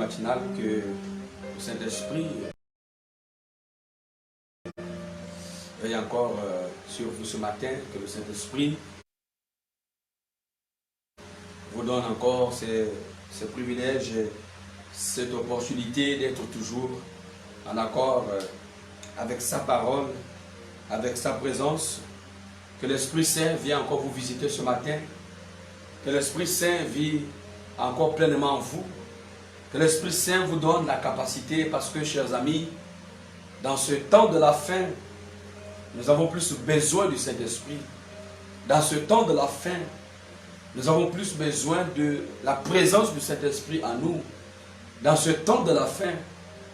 matinale que le Saint-Esprit veille encore sur vous ce matin, que le Saint-Esprit vous donne encore ces privilèges, cette opportunité d'être toujours en accord avec sa parole, avec sa présence. Que l'Esprit Saint vienne encore vous visiter ce matin. Que l'Esprit Saint vit encore pleinement en vous. Que l'Esprit Saint vous donne la capacité, parce que, chers amis, dans ce temps de la fin, nous avons plus besoin du Saint-Esprit. Dans ce temps de la fin, nous avons plus besoin de la présence du Saint-Esprit en nous. Dans ce temps de la fin,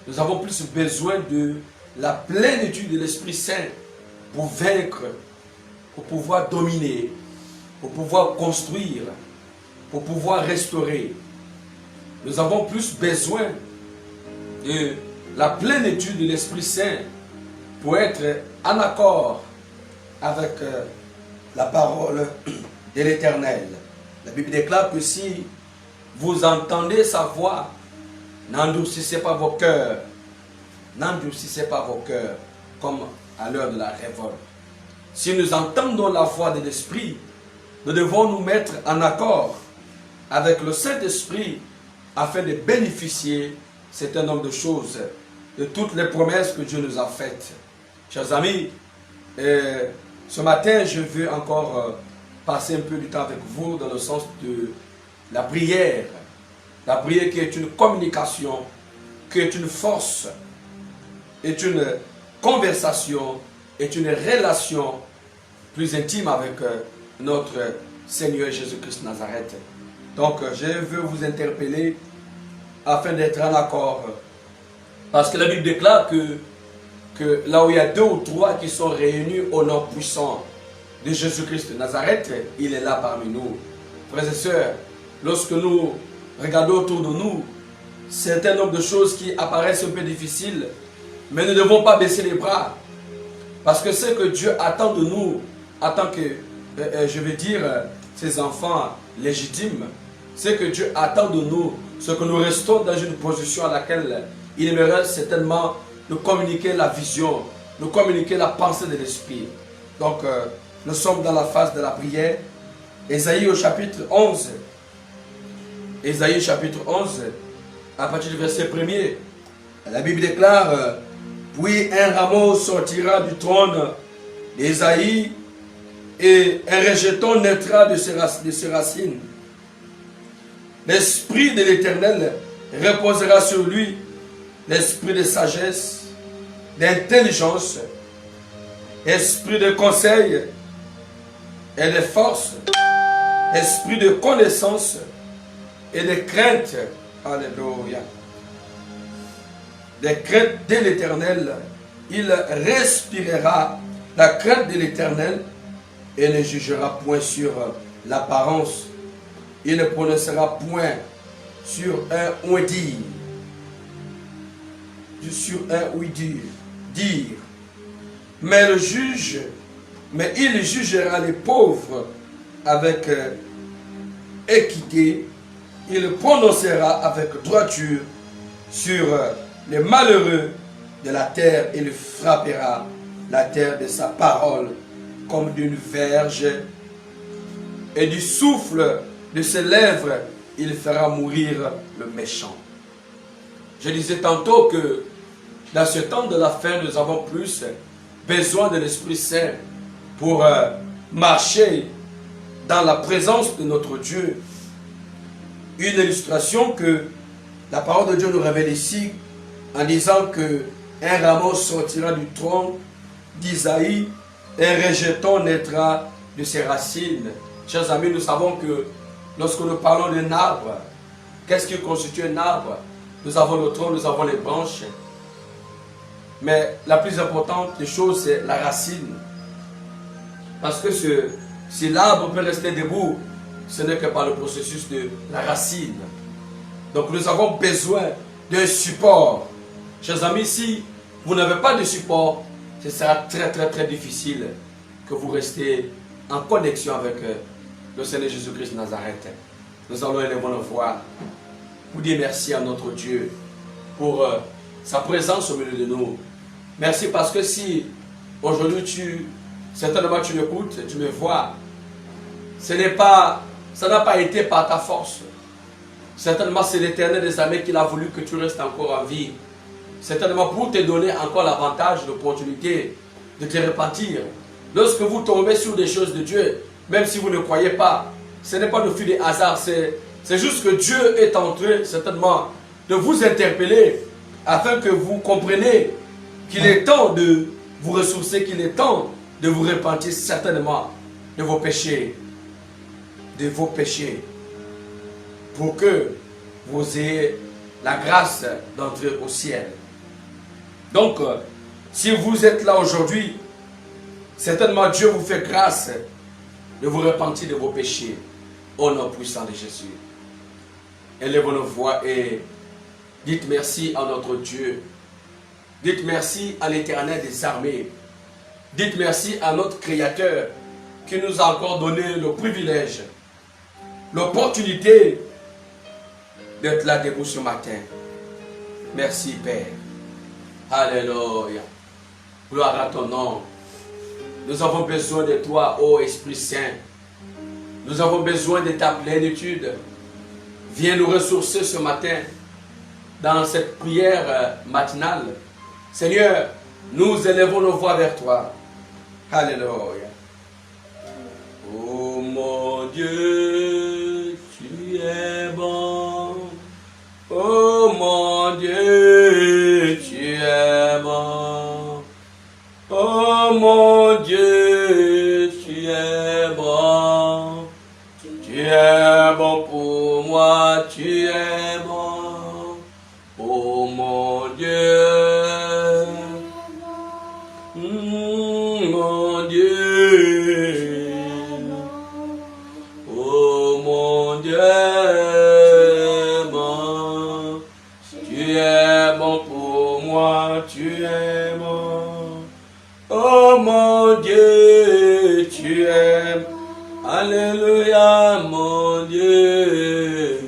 nous avons plus besoin de la plénitude de l'Esprit Saint pour vaincre, pour pouvoir dominer, pour pouvoir construire, pour pouvoir restaurer. Nous avons plus besoin de la plénitude de l'Esprit Saint pour être en accord avec la parole de l'Éternel. La Bible déclare que si vous entendez sa voix, n'endurcissez pas vos cœurs. N'endurcissez pas vos cœurs comme à l'heure de la révolte. Si nous entendons la voix de l'Esprit, nous devons nous mettre en accord avec le Saint-Esprit afin de bénéficier un certain nombre de choses, de toutes les promesses que Dieu nous a faites. Chers amis, ce matin, je veux encore passer un peu du temps avec vous dans le sens de la prière. La prière qui est une communication, qui est une force, est une conversation, est une relation plus intime avec notre Seigneur Jésus-Christ Nazareth. Donc, je veux vous interpeller afin d'être en accord. Parce que la Bible déclare que là où il y a 2 ou 3 qui sont réunis au nom puissant de Jésus-Christ de Nazareth, il est là parmi nous. Frères et sœurs, lorsque nous regardons autour de nous, certain nombre de choses qui apparaissent un peu difficiles, mais nous ne devons pas baisser les bras. Parce que ce que Dieu attend de nous, en tant que, je veux dire, ses enfants légitimes, ce que Dieu attend de nous, c'est que nous restons dans une position à laquelle il aimerait certainement nous communiquer la vision, nous communiquer la pensée de l'Esprit. Donc, nous sommes dans la phase de la prière. Ésaïe au chapitre 11. Ésaïe chapitre 11, à partir du verset 1er. La Bible déclare, puis un rameau sortira du trône d'Ésaïe et un rejeton naîtra de ses racines. L'Esprit de l'Éternel reposera sur lui, l'esprit de sagesse, d'intelligence, esprit de conseil et de force, esprit de connaissance et de crainte. Alléluia. Des craintes de l'Éternel, il respirera la crainte de l'Éternel et ne jugera point sur l'apparence. Il ne prononcera point sur un ouï-dire. Sur un ouï-dire. Mais il jugera les pauvres avec équité. Il prononcera avec droiture sur les malheureux de la terre. Il frappera la terre de sa parole comme d'une verge, et du souffle de ses lèvres, il fera mourir le méchant. Je disais tantôt que dans ce temps de la fin, nous avons plus besoin de l'Esprit Saint pour marcher dans la présence de notre Dieu. Une illustration que la parole de Dieu nous révèle ici en disant que un rameau sortira du tronc d'Isaïe et un rejeton naîtra de ses racines. Chers amis, nous savons que lorsque nous parlons d'un arbre, qu'est-ce qui constitue un arbre? Nous avons le tronc, nous avons les branches. Mais la plus importante des choses, c'est la racine. Parce que si l'arbre peut rester debout, ce n'est que par le processus de la racine. Donc nous avons besoin d'un support. Chers amis, si vous n'avez pas de support, ce sera très difficile que vous restez en connexion avec le Seigneur Jésus-Christ de Nazareth. Nous allons élever nos voix pour dire merci à notre Dieu pour sa présence au milieu de nous. Merci parce que si aujourd'hui certainement tu m'écoutes, tu me vois, ça n'a pas été par ta force. Certainement c'est l'Éternel des armées qui a voulu que tu restes encore en vie. Certainement pour te donner encore l'avantage, l'opportunité de te repentir. Lorsque vous tombez sur des choses de Dieu, même si vous ne croyez pas, ce n'est pas le fruit des hasards, c'est juste que Dieu est en train certainement de vous interpeller afin que vous compreniez qu'il est temps de vous ressourcer, qu'il est temps de vous repentir certainement de vos péchés. De vos péchés. Pour que vous ayez la grâce d'entrer au ciel. Donc, si vous êtes là aujourd'hui, certainement Dieu vous fait grâce de vous repentir de vos péchés au nom puissant de Jésus. Élevons nos voix et dites merci à notre Dieu. Dites merci à l'Éternel des armées. Dites merci à notre Créateur qui nous a encore donné le privilège, l'opportunité d'être là debout ce matin. Merci Père. Alléluia. Gloire à ton nom. Nous avons besoin de toi, ô Esprit Saint. Nous avons besoin de ta plénitude. Viens nous ressourcer ce matin dans cette prière matinale. Seigneur, nous élevons nos voix vers toi. Alléluia. Oh mon Dieu, tu es bon. Oh mon Dieu, tu es bon. Oh mon Dieu, tu es bon. Tu es bon pour moi, tu es bon. Oh mon Dieu. Mon Dieu. Oh mon Dieu. Tu es bon pour moi, tu es bon. Oh mon Dieu, tu es. Alléluia, mon Dieu.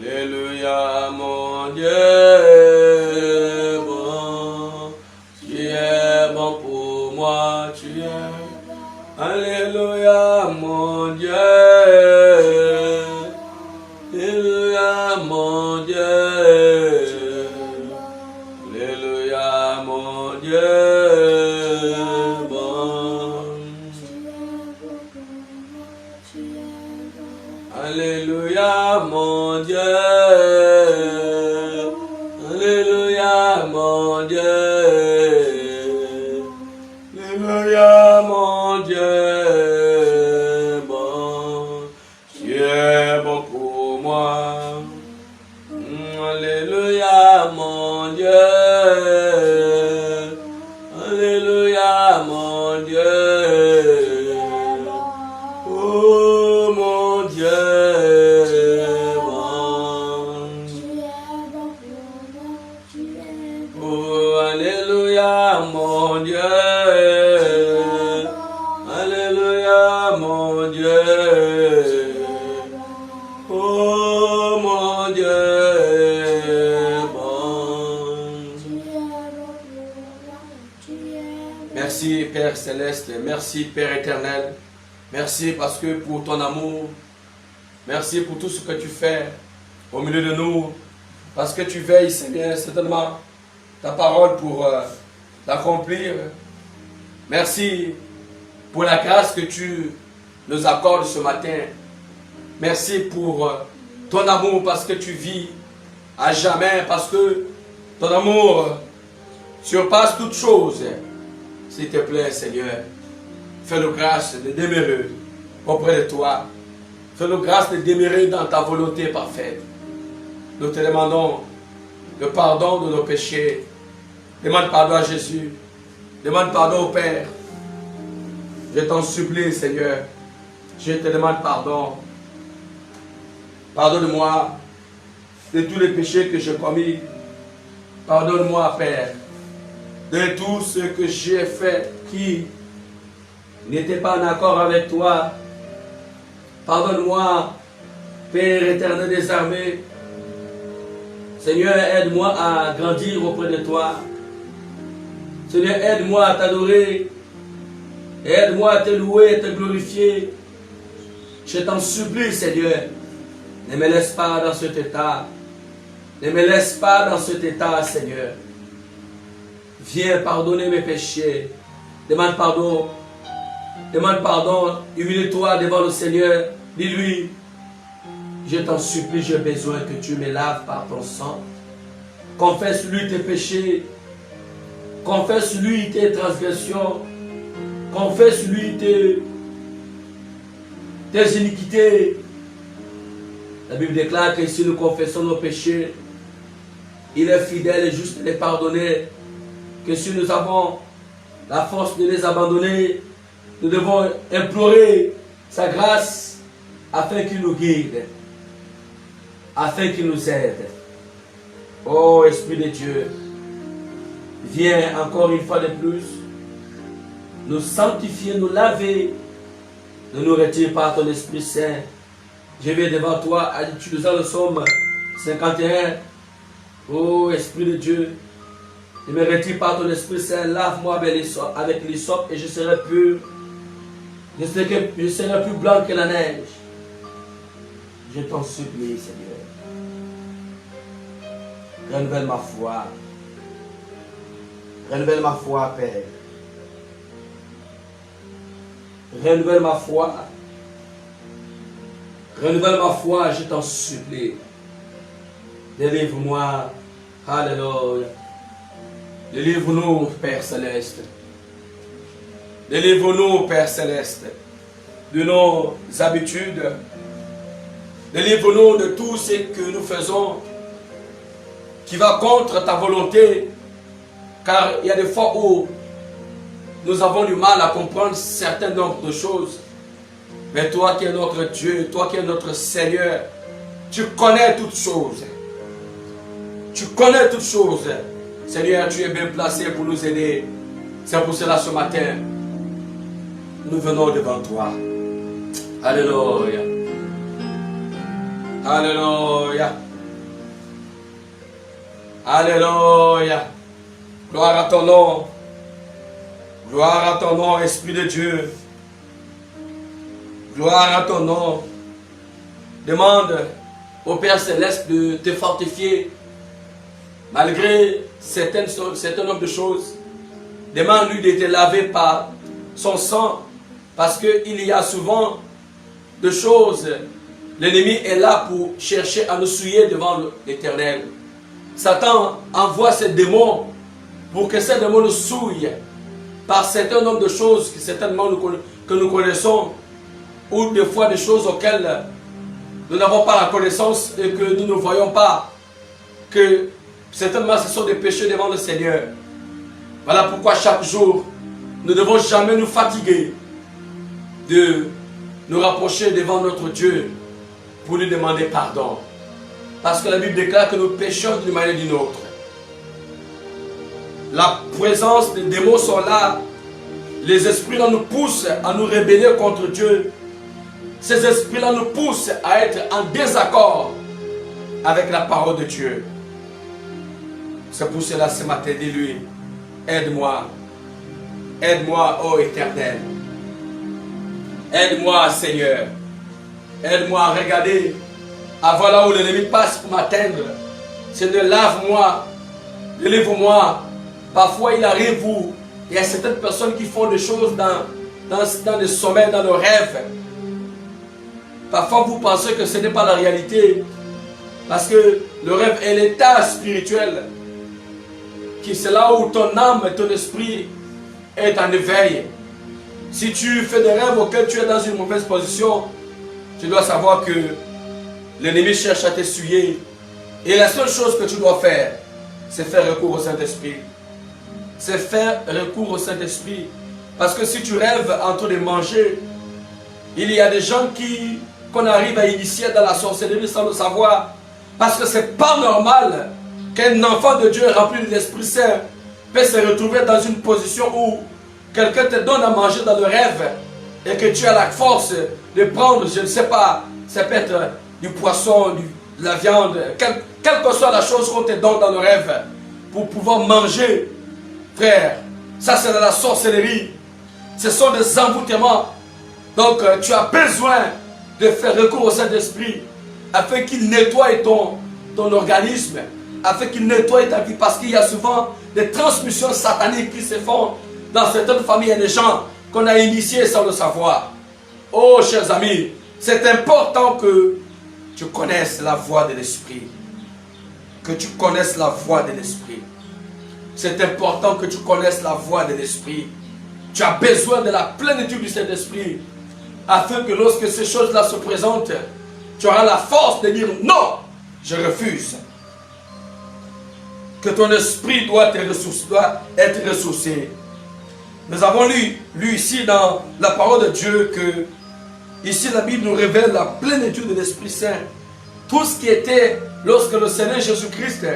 Alléluia, mon Dieu. Bon. Tu es bon pour moi, tu es. Alléluia, mon Dieu. Alléluia, mon Dieu. Alléluia, mon Dieu. Bon. Alléluia, mon Dieu. Alléluia, mon Dieu. Alléluia, mon Dieu. Bon. Tu es bon pour moi. Alléluia, mon Dieu. Alléluia, mon Dieu. Oh, mon Dieu. Bon. Oh, alléluia, mon Dieu. Alléluia, mon Dieu. Oh mon Dieu, bon. Merci Père Céleste, merci Père Éternel. Merci parce que pour ton amour, merci pour tout ce que tu fais au milieu de nous. Parce que tu veilles, Seigneur, certainement ta parole pour l'accomplir. Merci pour la grâce que tu nous accordes ce matin. Merci pour ton amour parce que tu vis à jamais, parce que ton amour surpasse toute chose. S'il te plaît, Seigneur, fais-nous grâce de demeurer auprès de toi. Fais-nous grâce de demeurer dans ta volonté parfaite. Nous te demandons le pardon de nos péchés. Demande pardon à Jésus. Demande pardon au Père. Je t'en supplie, Seigneur. Je te demande pardon. Pardonne-moi de tous les péchés que j'ai commis. Pardonne-moi, Père, de tout ce que j'ai fait qui n'était pas en accord avec toi. Pardonne-moi Père éternel des armées, Seigneur, aide-moi à grandir auprès de toi. Seigneur, aide-moi à t'adorer. Aide-moi à te louer et te glorifier. Je t'en supplie, Seigneur. Ne me laisse pas dans cet état. Ne me laisse pas dans cet état, Seigneur. Viens pardonner mes péchés. Demande pardon. Demande pardon. Humilie-toi devant le Seigneur. Dis-lui, je t'en supplie, j'ai besoin que tu me laves par ton sang. Confesse-lui tes péchés. Confesse-lui tes transgressions. Confesse-lui tes iniquités. La Bible déclare que si nous confessons nos péchés, il est fidèle et juste de les pardonner. Que si nous avons la force de les abandonner, nous devons implorer sa grâce afin qu'il nous guide, afin qu'il nous aide. Oh Esprit de Dieu, viens encore une fois de plus nous sanctifier, nous laver. Ne nous retire pas ton Esprit Saint. Je vais devant toi en utilisant le psaume 51. Oh Esprit de Dieu, ne me retire pas ton Esprit Saint. Lave-moi avec l'hysope et je serai pur. Je serai plus blanc que la neige. Je t'en supplie, Seigneur. Renouvelle ma foi. Renouvelle ma foi, Père. Renouvelle ma foi. Renouvelle ma foi, je t'en supplie. Délivre-moi. Alléluia. Délivre-nous, Père Céleste. Délivre-nous, Père Céleste, de nos habitudes. Délivre-nous de tout ce que nous faisons qui va contre ta volonté. Car il y a des fois où nous avons du mal à comprendre un certain nombre de choses. Mais toi qui es notre Dieu, toi qui es notre Seigneur, tu connais toutes choses. Tu connais toutes choses. Seigneur, tu es bien placé pour nous aider. C'est pour cela ce matin, nous venons devant toi. Alléluia. Alléluia. Alléluia. Gloire à ton nom. Gloire à ton nom, Esprit de Dieu. Gloire à ton nom. Demande au Père Céleste de te fortifier. Malgré certains nombre de choses. Demande-lui de te laver par son sang. Parce qu'il y a souvent de choses. L'ennemi est là pour chercher à nous souiller devant l'Éternel. Satan envoie ses démons pour que ces démons nous souillent par certains nombre de choses que certainement que nous connaissons, ou des fois des choses auxquelles nous n'avons pas la connaissance et que nous ne voyons pas, que certainement ce sont des péchés devant le Seigneur. Voilà pourquoi chaque jour, nous ne devons jamais nous fatiguer de nous rapprocher devant notre Dieu pour lui demander pardon. Parce que la Bible déclare que nous péchons d'une manière ou d'une autre. La présence des démons sont là. Les esprits-là nous poussent à nous rebeller contre Dieu. Ces esprits-là nous poussent à être en désaccord avec la parole de Dieu. C'est pour cela ce matin, dis-lui, aide-moi. Aide-moi, ô Éternel. Aide-moi, Seigneur. Aide-moi à regarder avant là où l'ennemi passe pour m'atteindre. Seigneur, lave-moi. Délivre-moi. Parfois, il arrive où il y a certaines personnes qui font des choses dans des sommeils, dans le rêve. Parfois, vous pensez que ce n'est pas la réalité. Parce que le rêve est l'état spirituel. C'est là où ton âme et ton esprit est en éveil. Si tu fais des rêves auxquels tu es dans une mauvaise position, tu dois savoir que l'ennemi cherche à t'essuyer. Et la seule chose que tu dois faire, c'est faire recours au Saint-Esprit. C'est faire recours au Saint-Esprit. Parce que si tu rêves en train de manger, il y a des gens qu'on arrive à initier dans la sorcellerie sans le savoir. Parce que c'est pas normal qu'un enfant de Dieu rempli de l'Esprit Saint peut se retrouver dans une position où quelqu'un te donne à manger dans le rêve et que tu as la force de prendre, je ne sais pas, ça peut être du poisson, de la viande, quelle que soit la chose qu'on te donne dans le rêve, pour pouvoir manger, frère, ça c'est de la sorcellerie. Ce sont des envoûtements. Donc tu as besoin de faire recours au Saint-Esprit afin qu'il nettoie ton organisme, afin qu'il nettoie ta vie, parce qu'il y a souvent des transmissions sataniques qui se font dans certaines familles. Il y a des gens qu'on a initiés sans le savoir. Oh, chers amis, c'est important que tu connaisses la voix de l'Esprit. Que tu connaisses la voix de l'Esprit. C'est important que tu connaisses la voix de l'Esprit. Tu as besoin de la plénitude du Saint-Esprit, afin que lorsque ces choses-là se présentent, tu auras la force de dire non, je refuse. Que ton esprit doit être ressourcé. Nous avons lu ici dans la parole de Dieu que ici la Bible nous révèle la plénitude de l'Esprit Saint. Tout ce qui était lorsque le Seigneur Jésus-Christ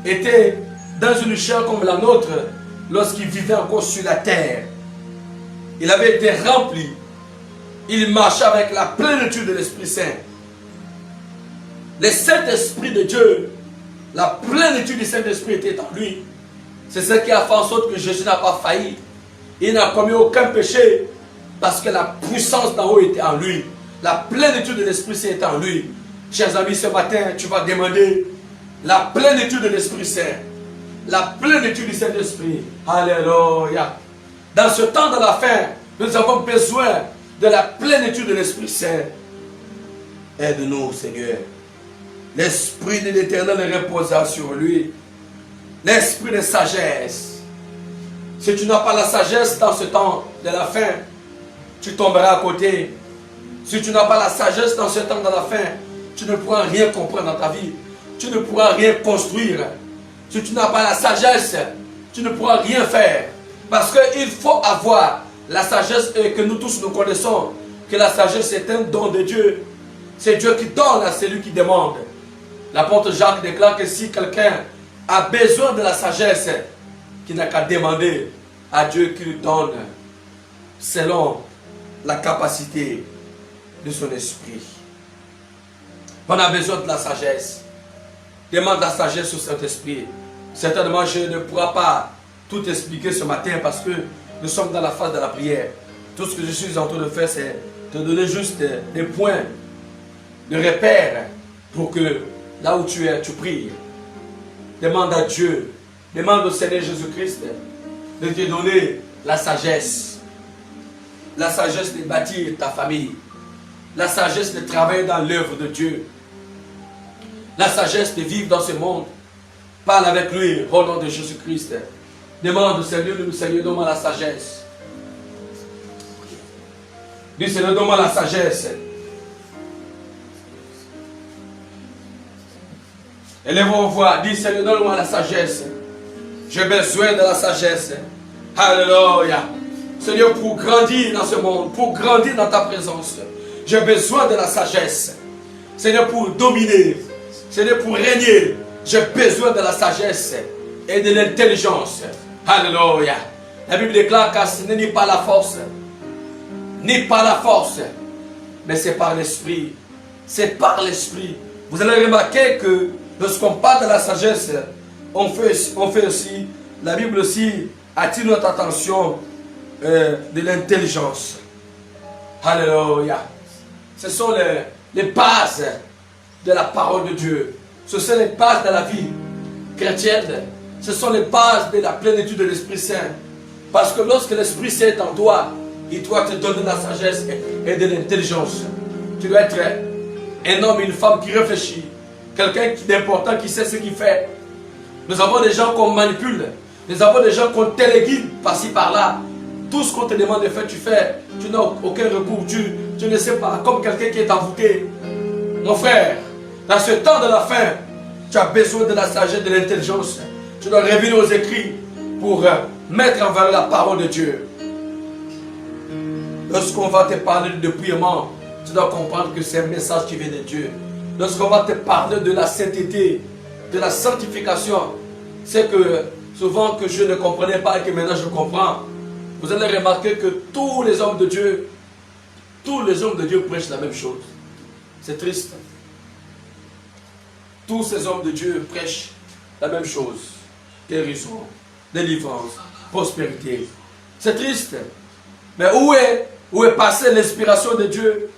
était dans une chair comme la nôtre, lorsqu'il vivait encore sur la terre. Il avait été rempli. Il marchait avec la plénitude de l'Esprit Saint. Le Saint-Esprit de Dieu, la plénitude du Saint-Esprit était en lui. C'est ce qui a fait en sorte que Jésus n'a pas failli. Il n'a commis aucun péché parce que la puissance d'en haut était en lui. La plénitude de l'Esprit Saint était en lui. Chers amis, ce matin, tu vas demander la plénitude de l'Esprit Saint. La plénitude du Saint-Esprit. Alléluia. Dans ce temps de la fin, nous avons besoin de la plénitude de l'Esprit Saint. Aide-nous, Seigneur. L'Esprit de l'Éternel reposa sur lui. L'Esprit de sagesse. Si tu n'as pas la sagesse dans ce temps de la fin, tu tomberas à côté. Si tu n'as pas la sagesse dans ce temps de la fin, tu ne pourras rien comprendre dans ta vie. Tu ne pourras rien construire. Si tu n'as pas la sagesse, tu ne pourras rien faire. Parce qu'il faut avoir la sagesse et que nous tous nous connaissons que la sagesse est un don de Dieu. C'est Dieu qui donne à celui qui demande. L'apôtre Jacques déclare que si quelqu'un a besoin de la sagesse, qu'il n'a qu'à demander à Dieu qui lui donne selon la capacité de son esprit. On a besoin de la sagesse. Demande la sagesse au Saint-Esprit. Certainement, je ne pourrai pas tout expliquer ce matin parce que nous sommes dans la phase de la prière. Tout ce que je suis en train de faire, c'est te donner juste des points de repère pour que là où tu es, tu pries. Demande à Dieu, demande au Seigneur Jésus-Christ de te donner la sagesse. La sagesse de bâtir ta famille. La sagesse de travailler dans l'œuvre de Dieu. La sagesse de vivre dans ce monde. Parle avec lui au nom de Jésus-Christ. Demande au Seigneur, Seigneur, donne-moi la sagesse. Dis, Seigneur, donne-moi la sagesse. Élève vos voix, dis, Seigneur, donne-moi la sagesse. J'ai besoin de la sagesse. Alléluia. Seigneur, pour grandir dans ce monde, pour grandir dans ta présence, j'ai besoin de la sagesse. Seigneur, pour dominer, Seigneur, pour régner, j'ai besoin de la sagesse et de l'intelligence. Alléluia. La Bible déclare que ce n'est ni par la force, mais c'est par l'Esprit. C'est par l'Esprit. Vous allez remarquer que lorsqu'on parle de la sagesse, on fait aussi, la Bible aussi attire notre attention de l'intelligence. Alléluia. Ce sont les bases de la parole de Dieu. Ce sont les bases de la vie chrétienne. Ce sont les bases de la plénitude de l'Esprit Saint. Parce que lorsque l'Esprit Saint est en toi, il doit te donner de la sagesse et de l'intelligence. Tu dois être un homme et une femme qui réfléchit. Quelqu'un d'important qui sait ce qu'il fait. Nous avons des gens qu'on manipule. Nous avons des gens qu'on téléguide par-ci par-là. Tout ce qu'on te demande de faire, tu fais. Tu n'as aucun recours. Tu ne sais pas. Comme quelqu'un qui est envoûté. Mon frère, dans ce temps de la fin, tu as besoin de la sagesse, de l'intelligence. Tu dois revenir aux écrits pour mettre en valeur la parole de Dieu. Lorsqu'on va te parler de dépouillement, tu dois comprendre que c'est un message qui vient de Dieu. Lorsqu'on va te parler de la sainteté, de la sanctification, c'est que souvent que je ne comprenais pas et que maintenant je comprends. Vous allez remarquer que tous les hommes de Dieu prêchent la même chose. C'est triste. tous ces hommes de Dieu prêchent la même chose. Guérison, délivrance, prospérité. C'est triste. Mais où est passée l'inspiration de Dieu?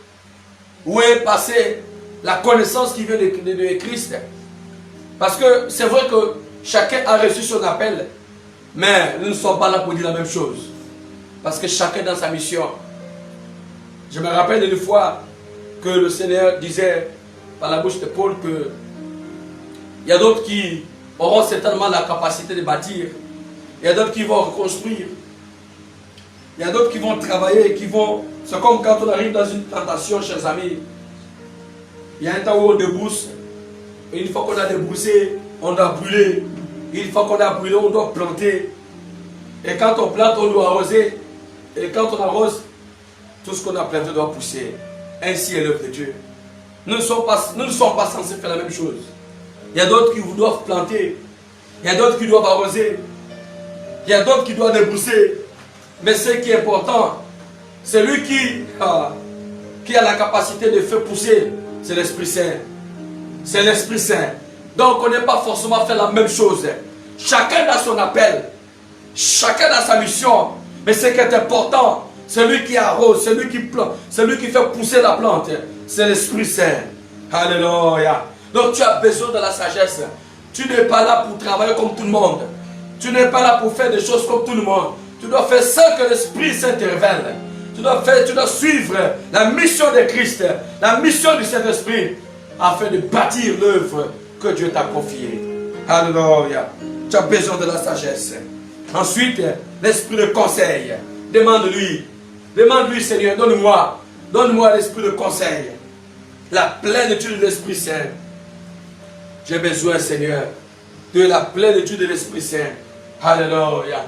Où est passée la connaissance qui vient de Christ? Parce que c'est vrai que chacun a reçu son appel, mais nous ne sommes pas là pour dire la même chose. Parce que chacun dans sa mission. Je me rappelle une fois que le Seigneur disait par la bouche de Paul que il y a d'autres qui auront certainement la capacité de bâtir. Il y a d'autres qui vont reconstruire. Il y a d'autres qui vont travailler, qui vont... C'est comme quand on arrive dans une plantation, chers amis. Il y a un temps où on débrousse. Et une fois qu'on a débroussé, on doit brûler. Une fois qu'on a brûlé, on doit planter. Et quand on plante, on doit arroser. Et quand on arrose, tout ce qu'on a planté doit pousser. Ainsi est l'œuvre de Dieu. Nous ne sommes pas censés faire la même chose. Il y a d'autres qui doivent planter. Il y a d'autres qui doivent arroser. Il y a d'autres qui doivent débrousser. Mais ce qui est important, c'est lui qui a la capacité de faire pousser, c'est l'Esprit Saint. C'est l'Esprit Saint. Donc on n'est pas forcément faire la même chose. Chacun a son appel. Chacun a sa mission. Mais ce qui est important, c'est lui qui arrose, c'est lui qui plante, c'est lui qui fait pousser la plante. C'est l'Esprit Saint. Alléluia. Donc tu as besoin de la sagesse. Tu n'es pas là pour travailler comme tout le monde. Tu n'es pas là pour faire des choses comme tout le monde. Tu dois faire ça que l'Esprit Saint te révèle. Tu dois suivre la mission de Christ, la mission du Saint-Esprit, afin de bâtir l'œuvre que Dieu t'a confiée. Alléluia. Tu as besoin de la sagesse. Ensuite, l'esprit de conseil. Demande-lui. Demande-lui, Seigneur, donne-moi l'esprit de conseil. La plénitude de l'Esprit Saint. J'ai besoin, Seigneur, de la plénitude de l'Esprit Saint. Alléluia.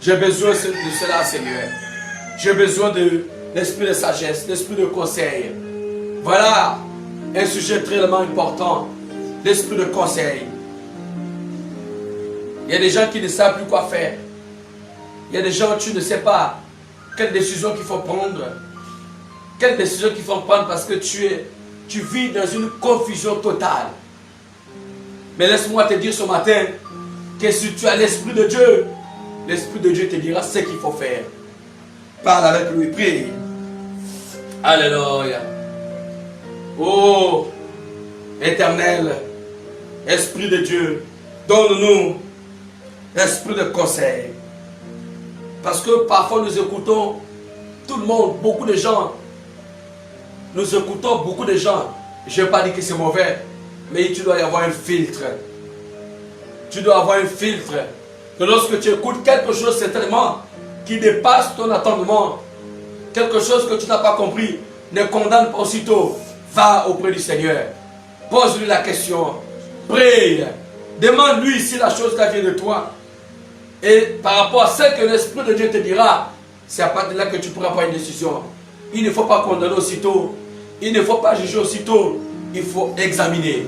J'ai besoin de cela, Seigneur. J'ai besoin de l'esprit de sagesse, l'esprit de conseil. Voilà un sujet très important. L'esprit de conseil. Il y a des gens qui ne savent plus quoi faire. Il y a des gens, tu ne sais pas quelle décision qu'il faut prendre. Quelle décision qu'il faut prendre parce que tu vis dans une confusion totale. Mais laisse-moi te dire ce matin que si tu as l'Esprit de Dieu, l'Esprit de Dieu te dira ce qu'il faut faire. Parle avec lui, prie. Alléluia. Oh, Éternel, Esprit de Dieu, donne-nous l'esprit de conseil. Parce que parfois nous écoutons tout le monde, beaucoup de gens. Nous écoutons beaucoup de gens. Je ne vais pas dire que c'est mauvais, mais tu dois y avoir un filtre. Tu dois avoir un filtre. Que lorsque tu écoutes quelque chose certainement qui dépasse ton attendement, quelque chose que tu n'as pas compris, ne condamne pas aussitôt. Va auprès du Seigneur. Pose-lui la question. Prie. Demande-lui si la chose vient de toi. Et par rapport à ce que l'Esprit de Dieu te dira, c'est à partir de là que tu pourras prendre une décision. Il ne faut pas condamner aussitôt. Il ne faut pas juger aussitôt. Il faut examiner.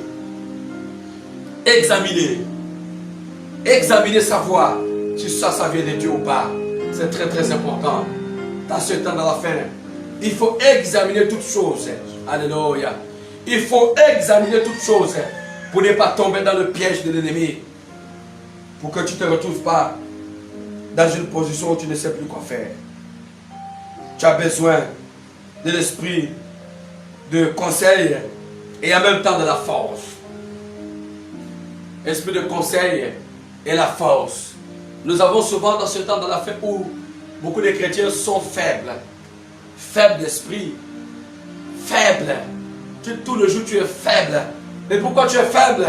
Examiner. Examiner, savoir si ça vient de Dieu ou pas. C'est très très important. Dans ce temps, dans la fin, il faut examiner toutes choses. Alléluia. Il faut examiner toutes choses pour ne pas tomber dans le piège de l'ennemi. Pour que tu ne te retrouves pas dans une position où tu ne sais plus quoi faire. Tu as besoin de l'esprit de conseil et en même temps de la force. Esprit de conseil et la force. Nous avons souvent dans ce temps, dans la fin où beaucoup de chrétiens sont faibles. Faibles d'esprit. Faibles. Tout le jour tu es faible. Mais pourquoi tu es faible?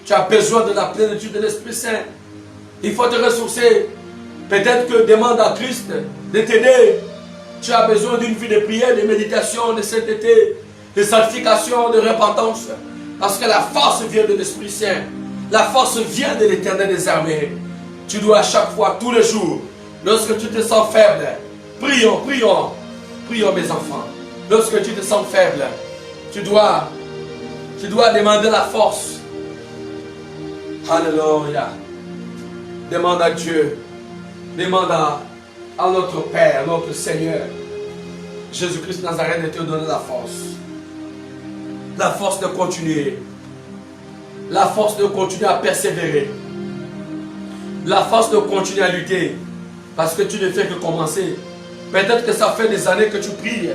Tu as besoin de la plénitude de l'Esprit Saint. Il faut te ressourcer. Peut-être que demande à Christ de t'aider. Tu as besoin d'une vie de prière, de méditation, de sainteté, de sanctification, de repentance. Parce que la force vient de l'Esprit Saint. La force vient de l'Éternel des armées. Tu dois à chaque fois, tous les jours, lorsque tu te sens faible, prions, prions, prions mes enfants. Lorsque tu te sens faible, tu dois demander la force. Alléluia. Demande à Dieu. Demande à notre Père, notre Seigneur, Jésus-Christ de Nazareth, de te donner la force. La force de continuer. La force de continuer à persévérer. La force de continuer à lutter. Parce que tu ne fais que commencer. Peut-être que ça fait des années que tu pries.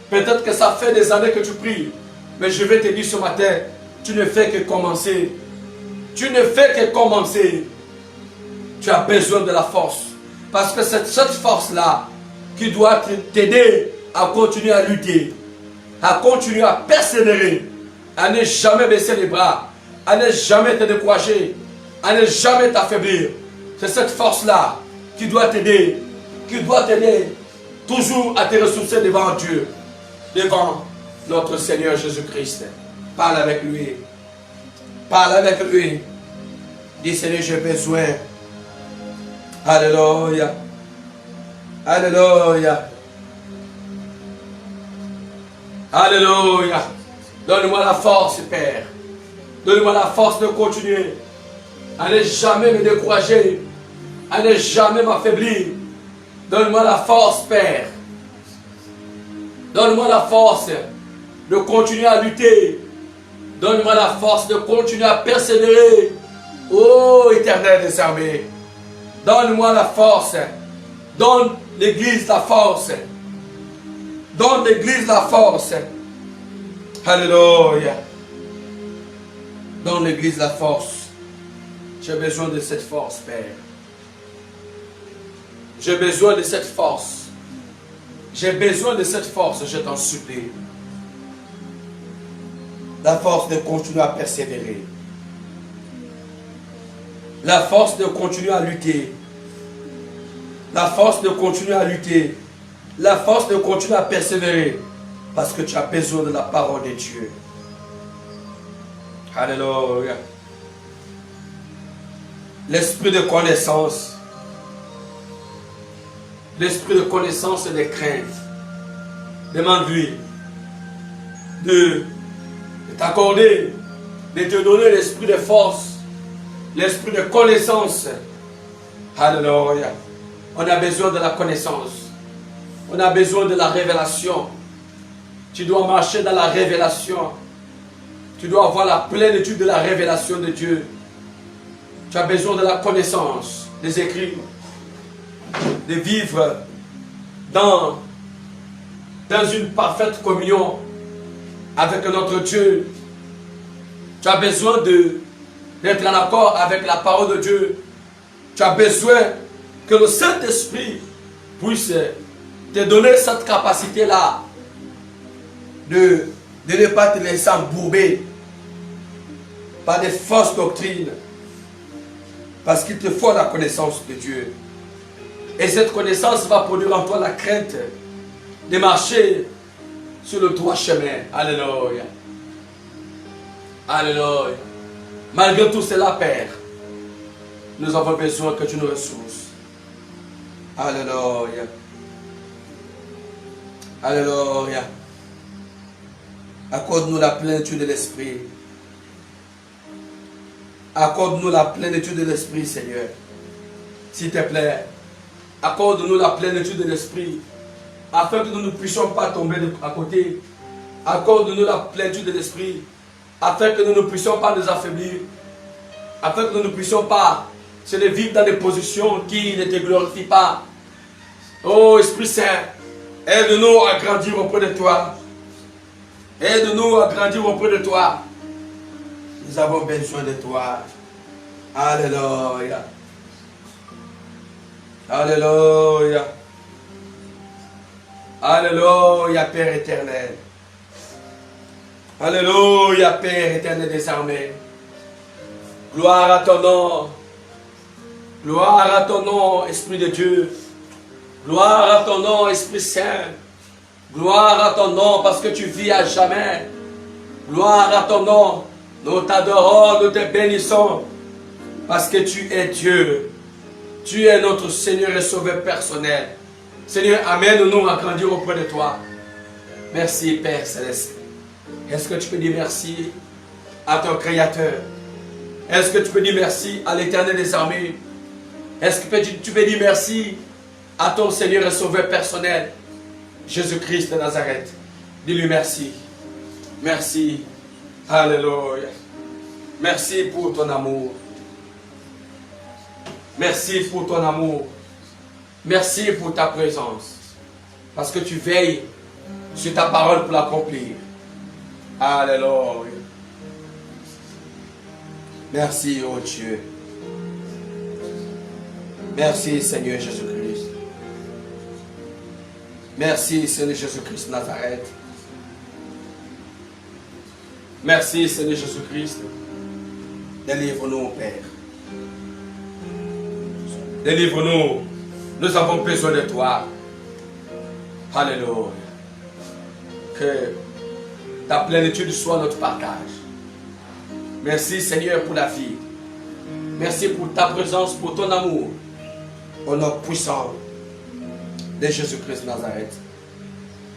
Peut-être que ça fait des années que tu pries. Mais je vais te dire ce matin, tu ne fais que commencer. Tu ne fais que commencer. Tu as besoin de la force. Parce que c'est cette force-là qui doit t'aider à continuer à lutter, à continuer à persévérer, à ne jamais baisser les bras, à ne jamais te décourager, à ne jamais t'affaiblir. C'est cette force-là qui doit t'aider toujours à te ressourcer devant Dieu, devant notre Seigneur Jésus-Christ. Parle avec lui. Parle avec lui. Dis Seigneur, j'ai besoin. Alléluia. Alléluia. Alléluia. Donne-moi la force, Père. Donne-moi la force de continuer. À ne jamais me décourager. À ne jamais m'affaiblir. Donne-moi la force, Père. Donne-moi la force de continuer à lutter. Donne-moi la force de continuer à persévérer. Ô Éternel des armées. Donne-moi la force. Donne l'Église la force. Donne l'Église la force. Alléluia. Donne l'Église la force. J'ai besoin de cette force, Père. J'ai besoin de cette force. J'ai besoin de cette force, je t'en supplie. La force de continuer à persévérer. La force de continuer à lutter. La force de continuer à lutter. La force de continuer à persévérer. Parce que tu as besoin de la parole de Dieu. Alléluia. L'esprit de connaissance. L'esprit de connaissance et de crainte. Demande-lui de t'accorder, de te donner l'esprit de force, l'esprit de connaissance. Alléluia. On a besoin de la connaissance. On a besoin de la révélation. Tu dois marcher dans la révélation. Tu dois avoir la plénitude de la révélation de Dieu. Tu as besoin de la connaissance des écrits. De vivre dans une parfaite communion avec notre Dieu. Tu as besoin d'être en accord avec la parole de Dieu. Tu as besoin que le Saint-Esprit puisse te donner cette capacité-là de ne pas te laisser embourber par des fausses doctrines. Parce qu'il te faut la connaissance de Dieu. Et cette connaissance va produire en toi la crainte de marcher sur le droit chemin. Alléluia. Alléluia. Malgré tout cela, Père, nous avons besoin que tu nous ressources. Alléluia. Alléluia. Accorde-nous la plénitude de l'Esprit. Accorde-nous la plénitude de l'Esprit, Seigneur. S'il te plaît, accorde-nous la plénitude de l'Esprit, afin que nous ne puissions pas tomber à côté. Accorde-nous la plénitude de l'Esprit, afin que nous ne puissions pas nous affaiblir, afin que nous ne puissions pas se vivre dans des positions qui ne te glorifient pas. Oh Esprit Saint, aide-nous à grandir auprès de toi. Aide-nous à grandir auprès de toi. Nous avons besoin de toi. Alléluia. Alléluia. Alléluia, Père éternel. Alléluia, Père éternel des armées. Gloire à ton nom. Gloire à ton nom, Esprit de Dieu. Gloire à ton nom, Esprit Saint. Gloire à ton nom parce que tu vis à jamais. Gloire à ton nom. Nous t'adorons, nous te bénissons parce que tu es Dieu. Tu es notre Seigneur et Sauveur personnel. Seigneur, amène-nous à grandir auprès de toi. Merci, Père Céleste. Est-ce que tu peux dire merci à ton Créateur? Est-ce que tu peux dire merci à l'Éternel des armées? Est-ce que tu peux dire merci à ton Seigneur et Sauveur personnel, Jésus-Christ de Nazareth? Dis-lui merci. Merci. Alléluia. Merci pour ton amour. Merci pour ton amour. Merci pour ta présence. Parce que tu veilles sur ta parole pour l'accomplir. Alléluia. Merci, oh Dieu. Merci, Seigneur Jésus-Christ. Merci, Seigneur Jésus-Christ de Nazareth. Merci, Seigneur Jésus-Christ. Délivre-nous, Père. Délivre-nous. Nous avons besoin de toi. Alléluia. Que ta plénitude soit notre partage. Merci, Seigneur, pour la vie. Merci pour ta présence, pour ton amour. Au nom puissant de Jésus-Christ de Nazareth.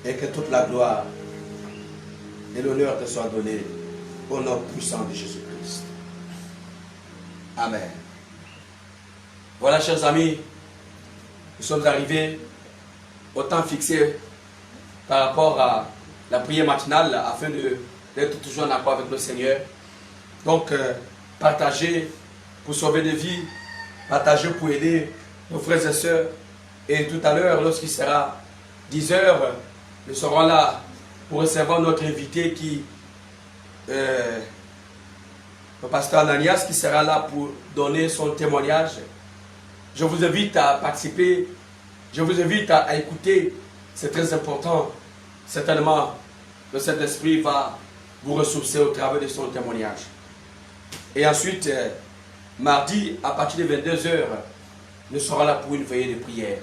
Et que toute la gloire et l'honneur te soient donnés au nom puissant de Jésus-Christ. Amen. Voilà, chers amis, nous sommes arrivés au temps fixé par rapport à la prière matinale afin d'être toujours en accord avec le Seigneur. Donc, partagez pour sauver des vies, partagez pour aider nos frères et sœurs. Et tout à l'heure, lorsqu'il sera 10 heures, nous serons là pour recevoir notre invité qui, le pasteur Ananias, qui sera là pour donner son témoignage. Je vous invite à participer, je vous invite à écouter, c'est très important. Certainement, le Saint-Esprit va vous ressourcer au travers de son témoignage. Et ensuite, mardi, à partir de 22 heures, nous serons là pour une veillée de prière.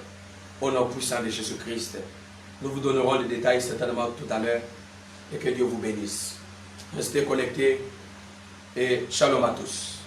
Au nom puissant de Jésus-Christ. Nous vous donnerons les détails certainement tout à l'heure. Et que Dieu vous bénisse. Restez connectés et shalom à tous.